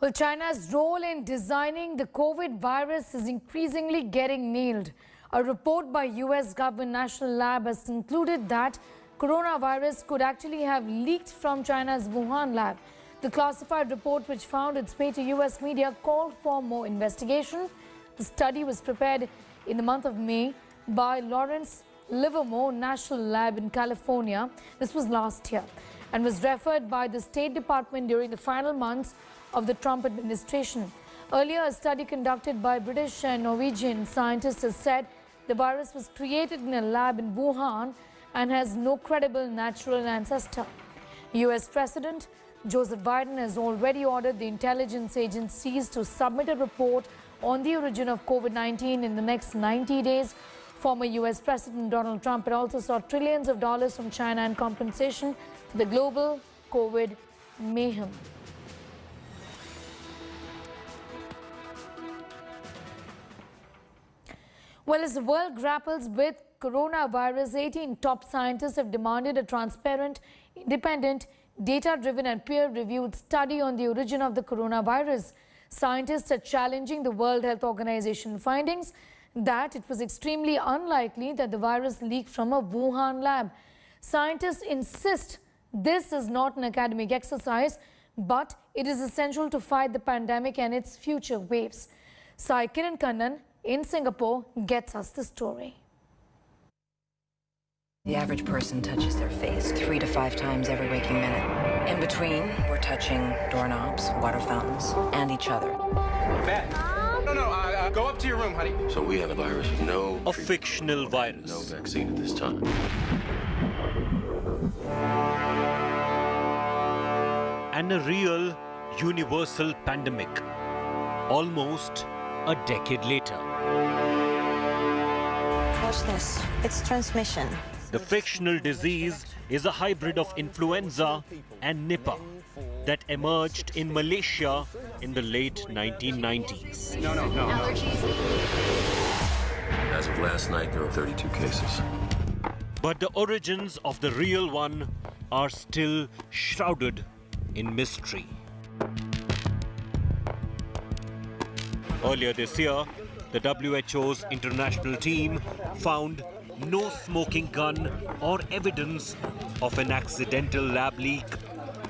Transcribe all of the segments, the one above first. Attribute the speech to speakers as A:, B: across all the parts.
A: Well, China's role in designing the COVID virus is increasingly getting nailed. A report by US government national lab has concluded that coronavirus could actually have leaked from China's Wuhan lab. The classified report, which found its way to US media, called for more investigation. The study was prepared in the month of May by Lawrence Livermore National Lab in California. This was last year and was referred by the State Department during the final months of the Trump administration. Earlier, a study conducted by British and Norwegian scientists has said the virus was created in a lab in Wuhan and has no credible natural ancestor. US President Joseph Biden has already ordered the intelligence agencies to submit a report on the origin of COVID-19 in the next 90 days. Former US President Donald Trump had also sought trillions of dollars from China in compensation for the global COVID mayhem. Well, as the world grapples with coronavirus, 18 top scientists have demanded a transparent, independent, data-driven and peer-reviewed study on the origin of the coronavirus. Scientists are challenging the World Health Organization findings that it was extremely unlikely that the virus leaked from a Wuhan lab. Scientists insist this is not an academic exercise, but it is essential to fight the pandemic and its future waves. Sai Kiran Kannan in Singapore gets us the story.
B: The average person touches their face 3 to 5 times every waking minute. In between, we're touching doorknobs, water fountains, and each other.
C: Beth. No, go up to your room, honey.
D: So we have a virus with no
E: A fictional virus.
D: no vaccine at this time.
E: And a real universal pandemic. Almost a decade later.
F: Watch this. It's transmission.
E: The fictional disease is a hybrid of influenza and Nipah that emerged in Malaysia in the late 1990s.
C: No.
D: As of last night, there were 32 cases.
E: But the origins of the real one are still shrouded in mystery. Earlier this year, the WHO's international team found no smoking gun or evidence of an accidental lab leak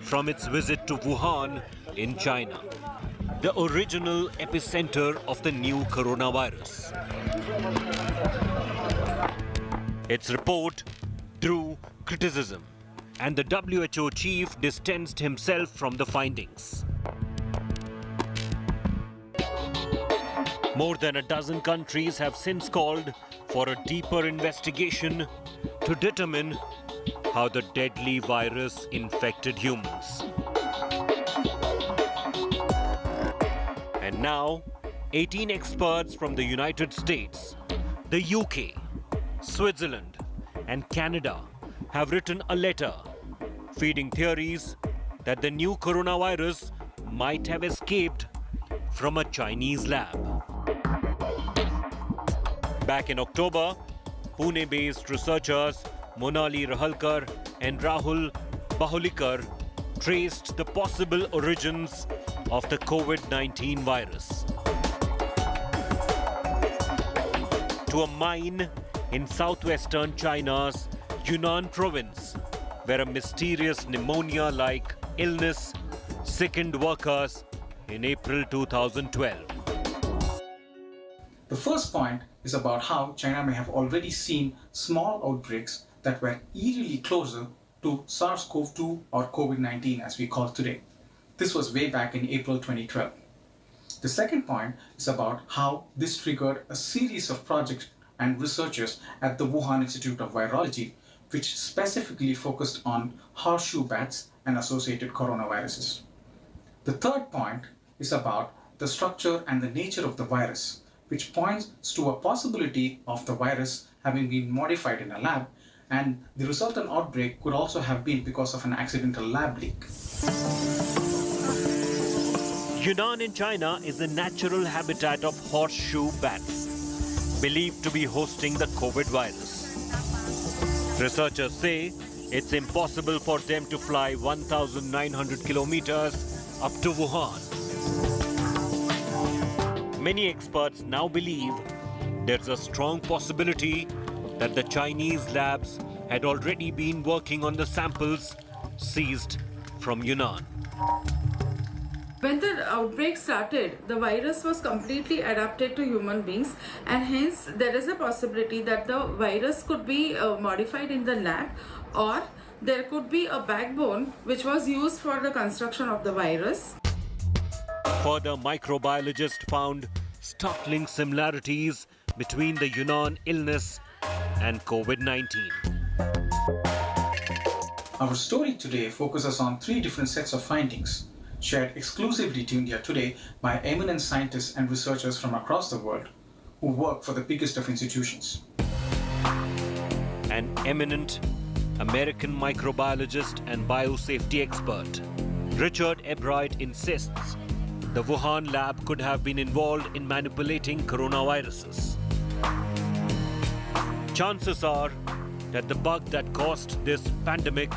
E: from its visit to Wuhan in China, the original epicenter of the new coronavirus. Its report drew criticism, and the WHO chief distanced himself from the findings. More than a dozen countries have since called for a deeper investigation to determine how the deadly virus infected humans. And now, 18 experts from the United States, the UK, Switzerland, and Canada have written a letter feeding theories that the new coronavirus might have escaped from a Chinese lab. Back in October, Pune-based researchers Monali Rahalkar and Rahul Bahulikar traced the possible origins of the COVID-19 virus to a mine in southwestern China's Yunnan province, where a mysterious pneumonia-like illness sickened workers in April 2012.
G: The first point is about how China may have already seen small outbreaks that were eerily closer to SARS-CoV-2 or COVID-19 as we call it today. This was way back in April 2012. The second point is about how this triggered a series of projects and researchers at the Wuhan Institute of Virology, which specifically focused on horseshoe bats and associated coronaviruses. The third point is about the structure and the nature of the virus, which points to a possibility of the virus having been modified in a lab, and the resultant outbreak could also have been because of an accidental lab leak.
E: Yunnan in China is the natural habitat of horseshoe bats, believed to be hosting the COVID virus. Researchers say it's impossible for them to fly 1,900 kilometers up to Wuhan. Many experts now believe there's a strong possibility that the Chinese labs had already been working on the samples seized from Yunnan.
H: When the outbreak started, the virus was completely adapted to human beings, and hence there is a possibility that the virus could be modified in the lab, or there could be a backbone which was used for the construction of the virus.
E: Further, microbiologists found startling similarities between the Yunnan illness and COVID-19.
G: Our story today focuses on 3 different sets of findings shared exclusively to India today by eminent scientists and researchers from across the world who work for the biggest of institutions.
E: An eminent American microbiologist and biosafety expert, Richard Ebright, insists the Wuhan lab could have been involved in manipulating coronaviruses. Chances are that the bug that caused this pandemic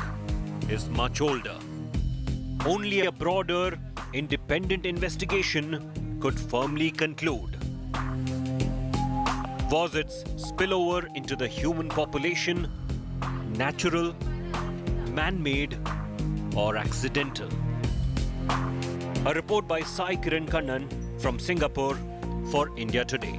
E: is much older. Only a broader, independent investigation could firmly conclude. Was its spillover into the human population natural, man-made, or accidental? A report by Sai Kiran Kannan from Singapore for India Today.